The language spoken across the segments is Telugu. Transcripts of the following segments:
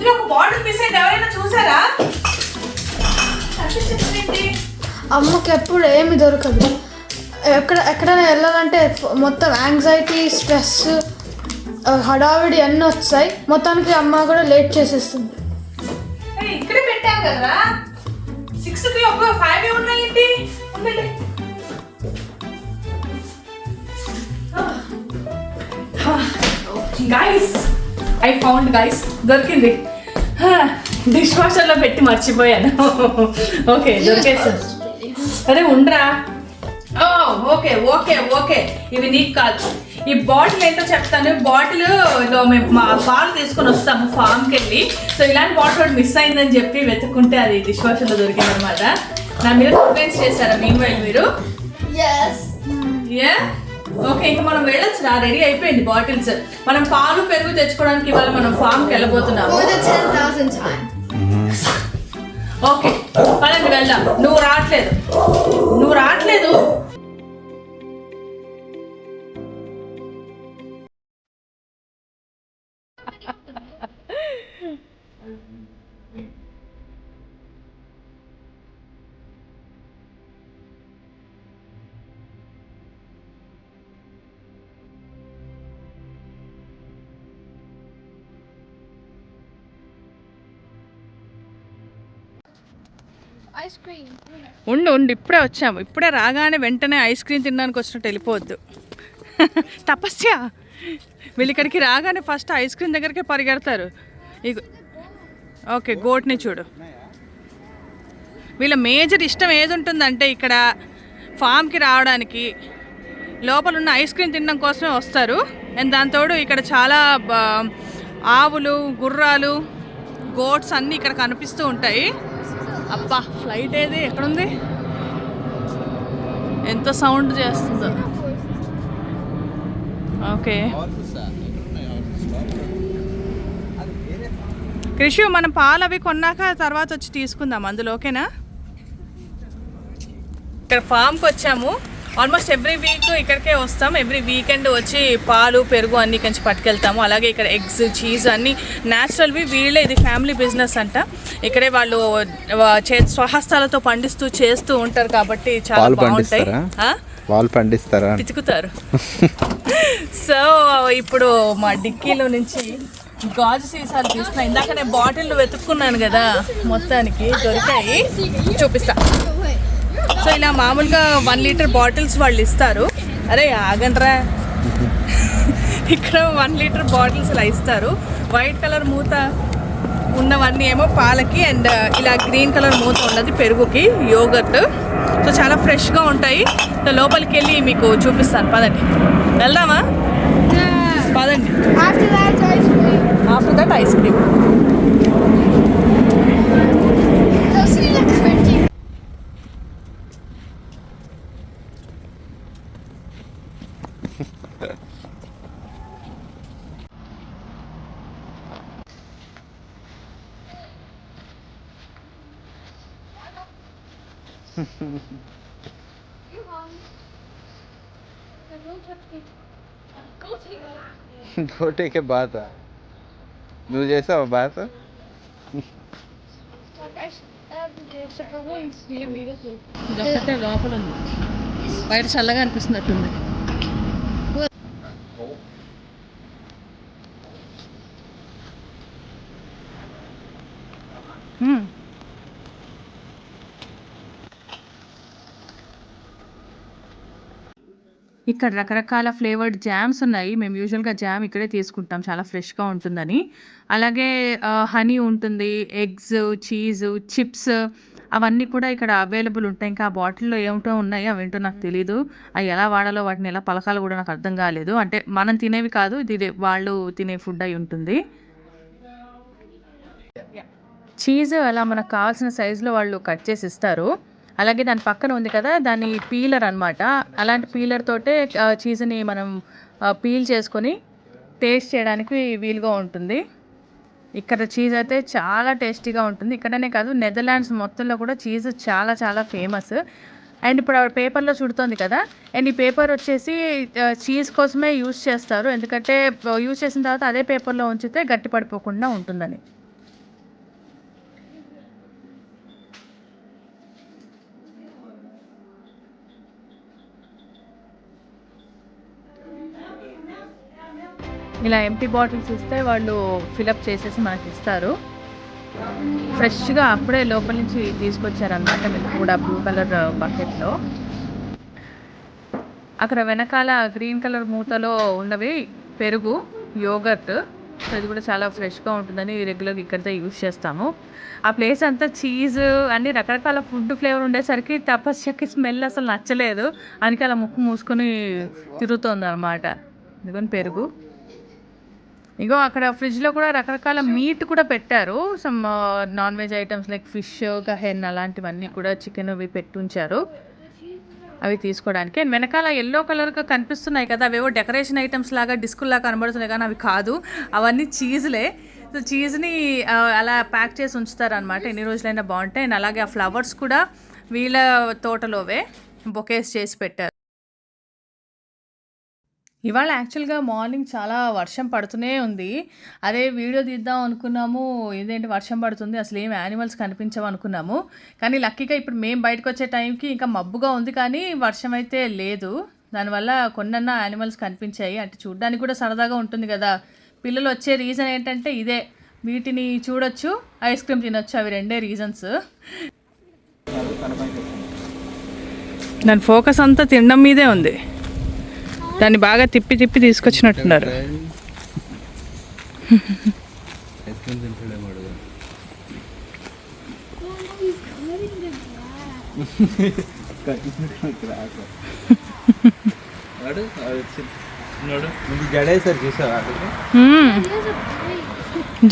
ఇందులో ఒక బాటిల్ మిస్ అయింది, ఎవరైనా చూసారా? అమ్మకి ఎప్పుడు ఏమి దొరకదు. ఎక్కడైనా వెళ్ళాలంటే మొత్తం యాంగ్జైటీ, స్ట్రెస్, హడావిడి అన్నీ వస్తాయి. మొత్తానికి అమ్మ కూడా లేట్ చేసేస్తుంది. ఇక్కడే పెట్టాం కదా, 6కి ఒక 5 ఉన్నాయండి. గైస్, ఐ ఫౌండ్ గైస్, దొరికింది. డిష్ వాషర్లో పెట్టి మర్చిపోయాను. ఓకే, దొరికేసాను. అరే ఉండరా. ఓకే ఓకే ఓకే, ఇవి నీకు కాదు. ఈ బాటిల్ ఏంటో చెప్తాను. బాటిల్లో మేము మా పాలు తీసుకొని వస్తాము ఫామ్కి వెళ్ళి. సో ఇలాంటి బాటిల్ ఒకటి మిస్ అయిందని చెప్పి వెతుక్కుంటే అది డిష్ వాషర్లో దొరికింది అనమాట. నా మీద కంప్లైంట్స్ చేశారా మీన్ వైల్ మీరు? ఓకే, ఇంకా మనం వెళ్ళొచ్చు. రెడీ అయిపోయింది బాటిల్స్. మనం పాలు పెరుగు తెచ్చుకోవడానికి ఇవాళ మనం ఫామ్కి వెళ్ళబోతున్నాము. ఓకే పదండి వెళ్దాం. నువ్వు రావట్లేదు. ఉండు ఇప్పుడే వచ్చాము. ఇప్పుడే రాగానే వెంటనే ఐస్ క్రీమ్ తినడానికి వచ్చినట్టు వెళ్ళిపోవద్దు. తపస్య, వీళ్ళు ఇక్కడికి రాగానే ఫస్ట్ ఐస్ క్రీమ్ దగ్గరికే పరిగెడతారు. ఓకే, గోట్ని చూడు. వీళ్ళ మేజర్ ఇష్టం ఏది ఉంటుందంటే ఇక్కడ ఫామ్కి రావడానికి లోపల ఉన్న ఐస్ క్రీమ్ తినడం కోసమే వస్తారు. అండ్ దాంతోడు ఇక్కడ చాలా ఆవులు, గుర్రాలు, గోట్స్ అన్నీ ఇక్కడ కనిపిస్తూ ఉంటాయి. అబ్బా, ఫ్లైట్ ఏది ఎక్కడుంది? ఎంత సౌండ్ చేస్తుందో. ఓకే క్రిషు, మనం పాలు అవి కొన్నాక తర్వాత వచ్చి తీసుకుందాం అందులో. ఓకేనా? ఇక్కడ ఫామ్కి వచ్చాము. ఆల్మోస్ట్ ఎవ్రీ వీక్ ఇక్కడికే వస్తాం. ఎవ్రీ వీకెండ్ వచ్చి పాలు పెరుగు అన్నీ కొంచెం పట్టుకెళ్తాము. అలాగే ఇక్కడ ఎగ్స్, చీజ్ అన్నీ న్యాచురల్వి. వీళ్ళే, ఇది ఫ్యామిలీ బిజినెస్ అంట. ఇక్కడే వాళ్ళు స్వహస్తాలతో పండిస్తూ చేస్తూ ఉంటారు కాబట్టి చాలా బాగుంటాయి. వాళ్ళు పండిస్తారా? పితుకుతారు. సో ఇప్పుడు మా డిక్కీలో నుంచి గాజు సీసాలు తీస్తున్నా. ఇందాక నేను బాటిల్ వెతుక్కున్నాను కదా, మొత్తానికి దొరికాయి. చూపిస్తా. సో ఇలా మామూలుగా 1 లీటర్ బాటిల్స్ వాళ్ళు ఇస్తారు. అరే ఆగండ్రా. ఇక్కడ 1 లీటర్ బాటిల్స్ ఇలా ఇస్తారు. వైట్ కలర్ మూత ఉన్నవన్నీ ఏమో పాలకి, అండ్ ఇలా గ్రీన్ కలర్ మూత ఉన్నది పెరుగుకి, యోగర్ట్. సో చాలా ఫ్రెష్గా ఉంటాయి. సో లోపలికి వెళ్ళి మీకు చూపిస్తాను. పదండి వెళ్దామా? పదండి. After that ice cream. దోటే బాత నువ్వు చేసావా బాత? లోపల ఉంది, బయట చల్లగా అనిపిస్తున్నట్టుంది. ఇక్కడ రకరకాల ఫ్లేవర్డ్ జామ్స్ ఉన్నాయి. మేము యూజువల్గా జామ్ ఇక్కడే తీసుకుంటాం, చాలా ఫ్రెష్గా ఉంటుందని. అలాగే హనీ ఉంటుంది, ఎగ్స్, చీజు, చిప్స్ అవన్నీ కూడా ఇక్కడ అవైలబుల్ ఉంటాయి. ఇంకా ఆ బాటిల్లో ఏమిటో ఉన్నాయి, అవేంటో నాకు తెలీదు. అవి ఎలా వాడాలో, వాటిని ఎలా పలకాలో కూడా నాకు అర్థం కాలేదు. అంటే మనం తినేవి కాదు, ఇది వాళ్ళు తినే ఫుడ్ అయి ఉంటుంది. చీజ్ అలా మనకు కావాల్సిన సైజులో వాళ్ళు కట్ చేసి ఇస్తారు. అలాగే దాని పక్కన ఉంది కదా, దాని పీలర్ అనమాట. అలాంటి పీలర్ తోటే చీజ్ని మనం పీల్ చేసుకొని టేస్ట్ చేయడానికి వీలుగా ఉంటుంది. ఇక్కడ చీజ్ అయితే చాలా టేస్టీగా ఉంటుంది. ఇక్కడనే కాదు, నెదర్లాండ్స్ మొత్తంలో కూడా చీజ్ చాలా చాలా ఫేమస్. అండ్ ఇప్పుడు ఆవిడ పేపర్లో చుడుతోంది కదా, అండ్ ఈ పేపర్ వచ్చేసి చీజ్ కోసమే యూజ్ చేస్తారు. ఎందుకంటే యూజ్ చేసిన తర్వాత అదే పేపర్లో ఉంచితే గట్టి పడిపోకుండా ఉంటుందని. ఇలా ఎంటీ బాటిల్స్ ఇస్తే వాళ్ళు ఫిలప్ చేసేసి మనకి ఇస్తారు. ఫ్రెష్గా అప్పుడే లోపల నుంచి తీసుకొచ్చారనమాట మిల్క్ కూడా బ్లూ కలర్ బకెట్లో. అక్కడ వెనకాల గ్రీన్ కలర్ మూతలో ఉన్నవి పెరుగు, యోగర్ట్. సో ఇది కూడా చాలా ఫ్రెష్గా ఉంటుందని రెగ్యులర్గా ఇక్కడితే యూజ్ చేస్తాము. ఆ ప్లేస్ అంతా చీజ్ అన్ని రకరకాల ఫుడ్ ఫ్లేవర్ ఉండేసరికి తపస్యకి స్మెల్ అసలు నచ్చలేదు. అందుకే అలా ముక్కు మూసుకొని తిరుగుతుంది అనమాట. ఇదిగోని పెరుగు. ఇగో అక్కడ ఫ్రిడ్జ్లో కూడా రకరకాల మీట్ కూడా పెట్టారు. Some non veg items like fish, hen అలాంటివన్నీ కూడా చికెన్ అవి పెట్టి ఉంచారు. అవి తీసుకోవడానికి. అండ్ వెనకాల ఎల్లో కలర్గా కనిపిస్తున్నాయి కదా, అవేవో డెకరేషన్ ఐటమ్స్ లాగా డిస్కుల్లా కనబడుతున్నాయి కానీ అవి కాదు, అవన్నీ చీజ్లే. సో చీజ్ని అలా ప్యాక్ చేసి ఉంచుతారనమాట, ఎన్ని రోజులైనా బాగుంటాయి. అండ్ అలాగే ఆ ఫ్లవర్స్ కూడా వీళ్ళ తోటలోవే బొకేస్ చేసి పెట్టారు. ఇవాళ యాక్చువల్గా మార్నింగ్ చాలా వర్షం పడుతూనే ఉంది. అదే వీడియో తీద్దాం అనుకున్నాము, ఇదేంటి వర్షం పడుతుంది, అసలు ఏం యానిమల్స్ కనిపించవు అనుకున్నాము. కానీ లక్కీగా ఇప్పుడు మేము బయటకు వచ్చే టైంకి ఇంకా మబ్బుగా ఉంది కానీ వర్షం అయితే లేదు. దానివల్ల కొన్నన్నా యానిమల్స్ కనిపించాయి. అంటే చూడ్డానికి కూడా సరదాగా ఉంటుంది కదా. పిల్లలు వచ్చే రీజన్ ఏంటంటే ఇదే, వీటిని చూడొచ్చు, ఐస్ క్రీమ్ తినొచ్చు, అవి రెండే రీజన్స్. దాని ఫోకస్ అంతా తినడం మీదే ఉంది. దాన్ని బాగా తిప్పి తిప్పి తీసుకొచ్చినట్టున్నారు.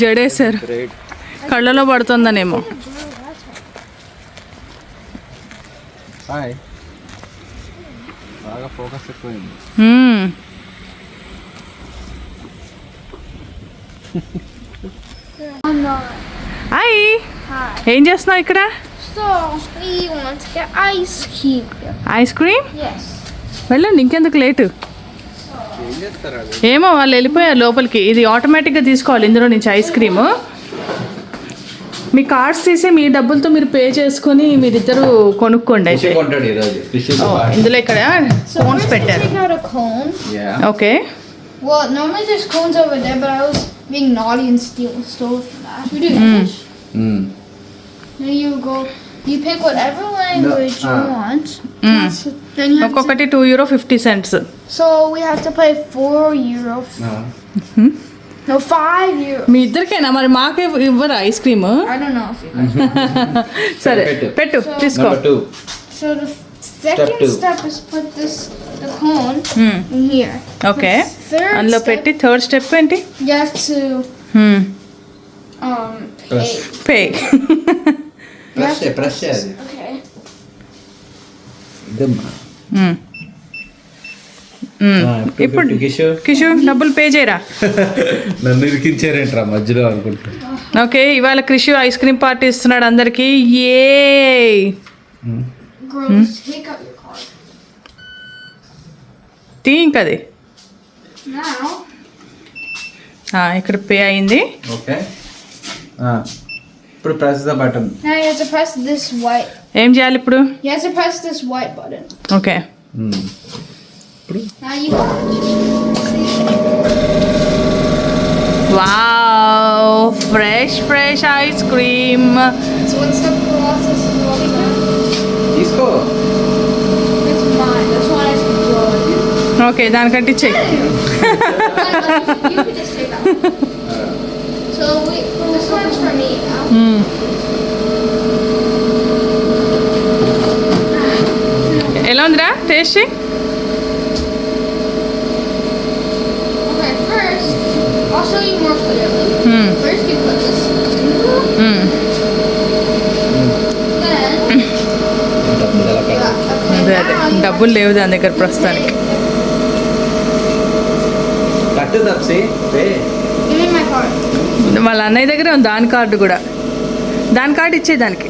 జడేశారు, కళ్ళలో పడుతుందనేమో. బాగా ఫోకస్ ఎక్కువైంది. హాయ్, ఏం చేస్తున్నావు ఇక్కడ? So, we want to get ice cream. Ice cream? Yes. వెళ్ళండి, ఇంకెందుకు లేటు. ఏం చేస్తారు అది? ఏమో వాళ్ళు వెళ్ళిపోయారు లోపలికి. ఇది ఆటోమేటిక్గా తీసుకోవాలి ఇందులో నుంచి ఐస్ క్రీము. మీ కార్డ్స్ తీసి మీ డబ్బులతో మీరు పే చేసుకొని మీరిద్దరు కొనుక్కోండి. అయితే ఇందులో ఇక్కడ కోన్స్ పెట్టారు. Take out a cone. Okay. Well, normally there's cones over there, but I was being naughty and stole from that. We do English. There you go. You pick whatever language you want. Then you have to, ఒక్కొక్కటి €2.50. so we have to pay €4. No, €5. మీ ఇద్దరికేనా మరి? మాకే ఇవ్వరా ice cream? I don't know if you guys. సరే పెట్టు, తీసుకో. So the second step is put the cone in here. Okay, Third అందులో step, పెట్టి థర్డ్ స్టెప్ ఏంటి? you have to pay. Pay. Press చేయాలి. Okay. ఇప్పుడు కిషు డబ్బులు పే చేయరా? నన్ను ఇరికించారేంట్రా మధ్యలో అనుకుంటా. ఓకే, ఇవాళ క్రిషు ఐస్ క్రీమ్ పార్టీ ఇస్తున్నాడు అందరికి. ఏ Girls, take out your card. తీ ఇంకది. Now, ఇక్కడ పే అయింది. ఓకే, ఇప్పుడు press the button. now you have to press this white. ఏం చేయాలి ఇప్పుడు? You have to press this white button. Okay, Now you watch. Wow, fresh ice cream. So what's the process is all about? తీసుకో. It's mine. This one is good. Okay, దానికంటే ఇచ్చేయి. You can just take that one. So this one's for me now. ఎలా ఉందిరా taste? Okay, first I'll show you more clearly. First you put this. Then అదే డబ్బులు లేవు దాని దగ్గర ప్రస్తుతానికి. కట్టు తప్సి. give me my card. వాళ్ళ అన్నయ్య దగ్గరే ఉంది దాని కార్డు కూడా. దాని కార్డు ఇచ్చే దానికి.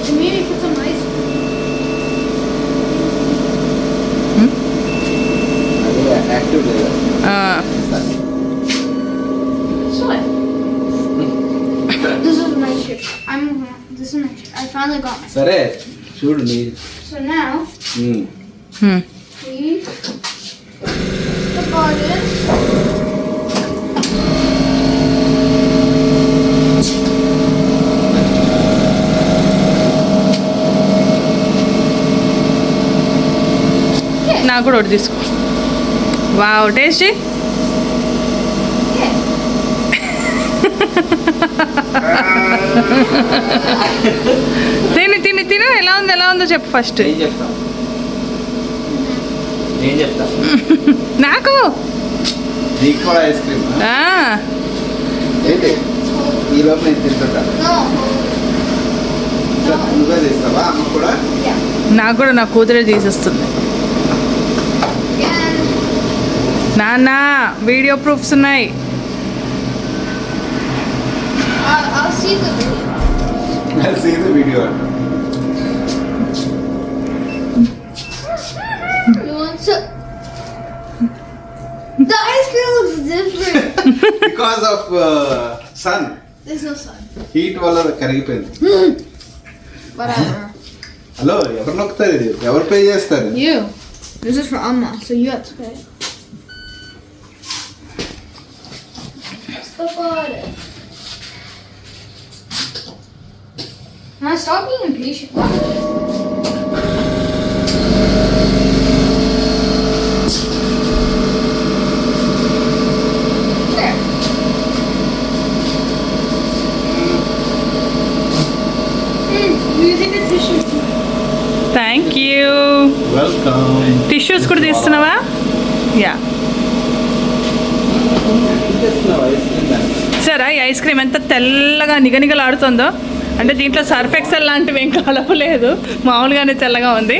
And maybe put some ice cream. Active లేదా? So what? This is my chip. This is my chip. I finally got my. సరే చూడు నీ. So now we put the button. నాకు కూడా ఒకటి తీసుకో. Wow, tasty. తిని తిని తిను, ఎలా ఉందో చెప్పు ఫస్ట్. నేను చెప్తా నాకు నీకు కూడా ఐస్ క్రీమ్ ఏంటి ఈ లోపు నేను తింటుంటా. No. నువ్వే తీస్తావా అమ్మ కూడా? Yeah. నాకు కూడా నా కూతురే తీసేస్తుంది. Again. నాన్న వీడియో ప్రూఫ్స్ ఉన్నాయి. I'll see the video. I'll see the video. You want to? The ice cream looks different. Because of sun. There's no sun. Heat వల్ల కరిగిపోయింది. Whatever. హలో ఎవరు నొక్కుతారు ఇది? ఎవరు పే చేస్తారు? You. This is for Amma, so you have to pay. Now stop being impatient. There. You take the tissue. Thank you. Welcome. Tissues కూడా తీస్తున్నావా? యా. సరే, ఈ ఐస్ క్రీమ్ ఎంత తెల్లగా నిగనిగలాడుతుందో. అంటే దీంట్లో సర్ఫ్ ఎక్సెల్ లాంటివి ఏం కలపలేదు, మామూలుగానే తెల్లగా ఉంది.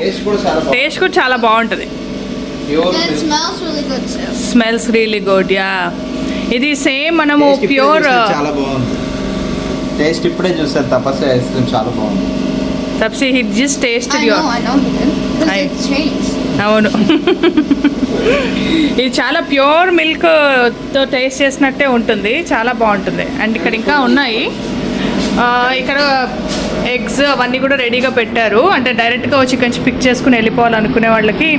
టేస్ట్ కూడా చాలా బాగుంటుంది. It smells really good too. Smells really good. Yeah, ఇది సేమ్ మనము ప్యూర్. చాలా బాగుంది టేస్ట్. ఇప్పుడే చూసాను తపస్సు ఐస్ క్రీమ్ చాలా బాగుంది. తప్సి హిట్ just taste I know he did. Because it's changed. అవును. ఇది చాలా ప్యూర్ మిల్క్తో టేస్ట్ చేసినట్టే ఉంటుంది, చాలా బాగుంటుంది. అండ్ ఇక్కడ ఇంకా ఉన్నాయి. ఇక్కడ ఎగ్స్ అవన్నీ కూడా రెడీగా పెట్టారు. అంటే డైరెక్ట్గా వచ్చి కొంచెం పిక్ చేసుకుని వెళ్ళిపోవాలనుకునే వాళ్ళకి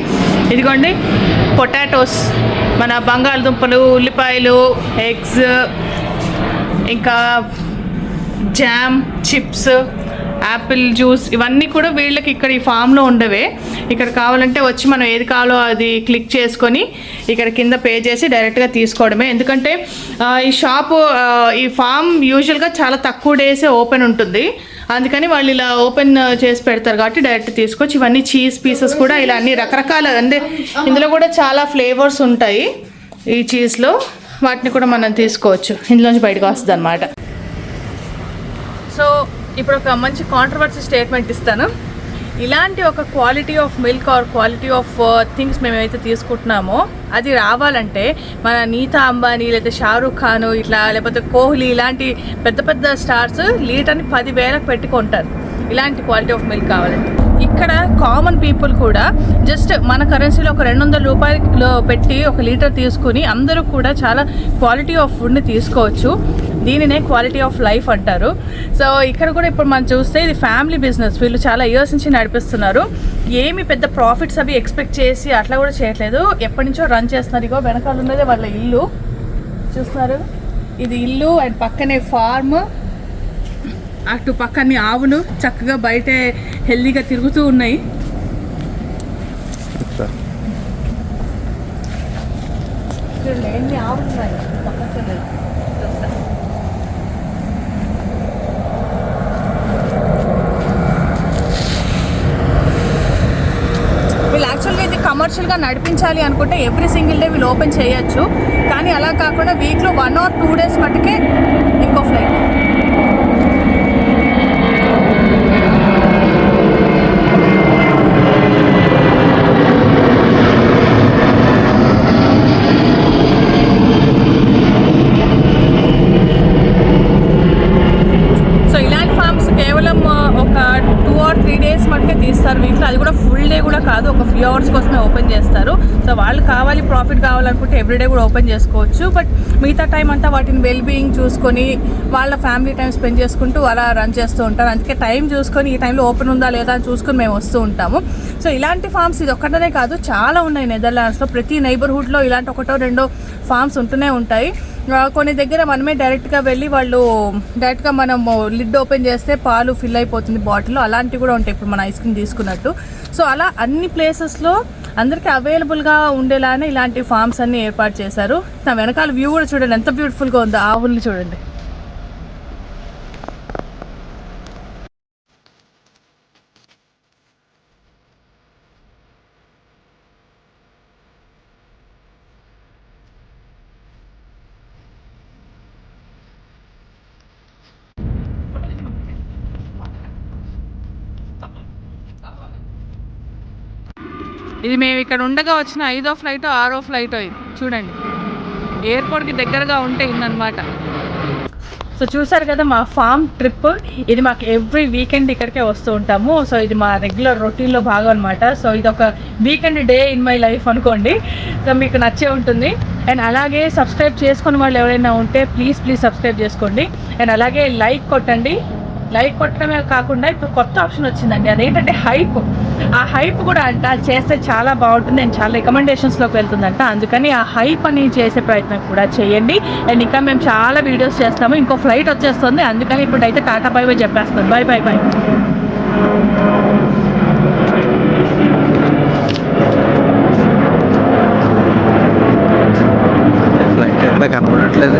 ఇదిగోండి పొటాటోస్, మన బంగాళదుంపలు, ఉల్లిపాయలు, ఎగ్స్, ఇంకా జామ్, చిప్స్, యాపిల్ జ్యూస్, ఇవన్నీ కూడా వీళ్ళకి ఇక్కడ ఈ ఫామ్లో ఉండవే. ఇక్కడ కావాలంటే వచ్చి మనం ఏది కావాలో అది క్లిక్ చేసుకొని ఇక్కడ కింద పే చేసి డైరెక్ట్గా తీసుకోవడమే. ఎందుకంటే ఈ షాపు, ఈ ఫామ్ యూజువల్గా చాలా తక్కువ డేసే ఓపెన్ ఉంటుంది. అందుకని వాళ్ళు ఇలా ఓపెన్ చేసి పెడతారు కాబట్టి డైరెక్ట్ తీసుకోవచ్చు. ఇవన్నీ చీజ్ పీసెస్ కూడా ఇలా అన్ని రకరకాల, అంటే ఇందులో కూడా చాలా ఫ్లేవర్స్ ఉంటాయి ఈ చీజ్లో. వాటిని కూడా మనం తీసుకోవచ్చు, ఇందులోంచి బయటకు వస్తుంది అనమాట. సో ఇప్పుడు ఒక మంచి కాంట్రవర్సీ స్టేట్మెంట్ ఇస్తాను. ఇలాంటి ఒక quality of milk are quality of things మేమైతే తీసుకుంటున్నామో అది రావాలంటే మన నీతా అంబానీ లేకపోతే షారూఖ్ ఖాన్ ఇట్లా, లేకపోతే కోహ్లీ ఇలాంటి పెద్ద పెద్ద స్టార్స్ లీటర్ని 10,000 పెట్టుకుంటారు ఇలాంటి క్వాలిటీ ఆఫ్ మిల్క్ కావాలంటే. ఇక్కడ కామన్ పీపుల్ కూడా జస్ట్ మన కరెన్సీలో ఒక 200 రూపాయలు పెట్టి ఒక లీటర్ తీసుకుని అందరూ కూడా చాలా క్వాలిటీ ఆఫ్ ఫుడ్ని తీసుకోవచ్చు. దీనినే క్వాలిటీ ఆఫ్ లైఫ్ అంటారు. సో ఇక్కడ కూడా ఇప్పుడు మనం చూస్తే ఇది ఫ్యామిలీ బిజినెస్, వీళ్ళు చాలా ఇయర్స్ నుంచి నడిపిస్తున్నారు. ఏమి పెద్ద ప్రాఫిట్స్ అవి ఎక్స్పెక్ట్ చేసి అట్లా కూడా చేయట్లేదు, ఎప్పటి నుంచో రన్ చేస్తున్నారు. ఇగో వెనకాల ఉన్నదే వాళ్ళ ఇల్లు చూస్తున్నారు, ఇది ఇల్లు. అండ్ పక్కనే ఫార్మ్, అటు పక్కనే ఆవులు చక్కగా బయటే హెల్దీగా తిరుగుతూ ఉన్నాయి. ఎన్ని ఆవులు ఉన్నాయి పక్కన. వీళ్ళు యాక్చువల్గా ఇది కమర్షియల్గా నడిపించాలి అనుకుంటే ఎవ్రీ సింగిల్ డే వీళ్ళు ఓపెన్ చేయొచ్చు. కానీ అలా కాకుండా వీక్లో 1 or 2 days మట్టుకే ఇంకో ఫ్లైట్. సో ఇలాంటి ఫార్మ్స్ కేవలం ఒక 2 or 3 days మటుకే తీస్తారు వీక్లో. అది కూడా ఫుల్ డే కూడా కాదు, ఒక ఫ్యూ అవర్స్ కోసమే ఓపెన్ చేస్తారు. సో వాళ్ళు కావాలి ప్రాఫిట్ కావాలనుకుంటే ఎవ్రీడే కూడా ఓపెన్ చేసుకోవచ్చు. బట్ మిగతా టైం అంతా వాటిని వెల్ బీయింగ్ చూసుకొని వాళ్ళ ఫ్యామిలీ టైం స్పెండ్ చేసుకుంటూ అలా రన్ చేస్తూ ఉంటారు. అందుకే టైం చూసుకొని ఈ టైంలో ఓపెన్ ఉందా లేదా అని చూసుకొని మేము వస్తూ ఉంటాము. సో ఇలాంటి ఫార్మ్స్ ఇది ఒక్కటనే కాదు, చాలా ఉన్నాయి నెదర్లాండ్స్లో. ప్రతి నైబర్హుడ్లో ఇలాంటి 1 or 2 ఫార్మ్స్ ఉంటూనే ఉంటాయి. కొన్ని దగ్గర మనమే డైరెక్ట్గా వెళ్ళి వాళ్ళు డైరెక్ట్గా మనం లిడ్ ఓపెన్ చేస్తే పాలు ఫిల్ అయిపోతుంది బాటిల్, అలాంటివి కూడా ఉంటాయి ఇప్పుడు మన ఐస్ క్రీమ్ తీసుకున్నట్టు. సో అలా అన్ని ప్లేసెస్లో అందరికీ అవైలబుల్గా ఉండేలానే ఇలాంటి ఫార్మ్స్ అన్ని ఏర్పాటు చేశారు. నా వెనకాల వ్యూ కూడా చూడండి ఎంత బ్యూటిఫుల్గా ఉందో, ఆవుల్ని చూడండి. ఇది మేము ఇక్కడ ఉండగా వచ్చిన 5వ ఫ్లైట్ 6వ ఫ్లైట్ ఇది చూడండి. ఎయిర్పోర్ట్కి దగ్గరగా ఉంటే ఇందనమాట. సో చూసారు కదా మా ఫామ్ ట్రిప్. ఇది మాకు ఎవ్రీ వీకెండ్ ఇక్కడికే వస్తూ ఉంటాము. సో ఇది మా రెగ్యులర్ రొటీన్లో భాగం అనమాట. సో ఇది ఒక weekend day in my life అనుకోండి. సో మీకు నచ్చే ఉంటుంది. అండ్ అలాగే సబ్స్క్రైబ్ చేసుకుని వాళ్ళు ఎవరైనా ఉంటే ప్లీజ్ సబ్స్క్రైబ్ చేసుకోండి. అండ్ అలాగే లైక్ కొట్టండి. లైక్ కొట్టడమే కాకుండా ఇప్పుడు కొత్త ఆప్షన్ వచ్చిందండి, అదేంటంటే హైప్. ఆ హైప్ కూడా అంట చేస్తే చాలా బాగుంటుంది అండ్ చాలా రికమెండేషన్స్లోకి వెళ్తుందంట. అందుకని ఆ హైప్ అని చేసే ప్రయత్నం కూడా చేయండి. అండ్ ఇంకా మేము చాలా వీడియోస్ చేస్తాము. ఇంకో ఫ్లైట్ వచ్చేస్తుంది, అందుకని ఇప్పుడైతే టాటా బై బై చెప్పేస్తాను. By by by. ఫ్లైట్ ఎట్లా కనపడట్లేదు.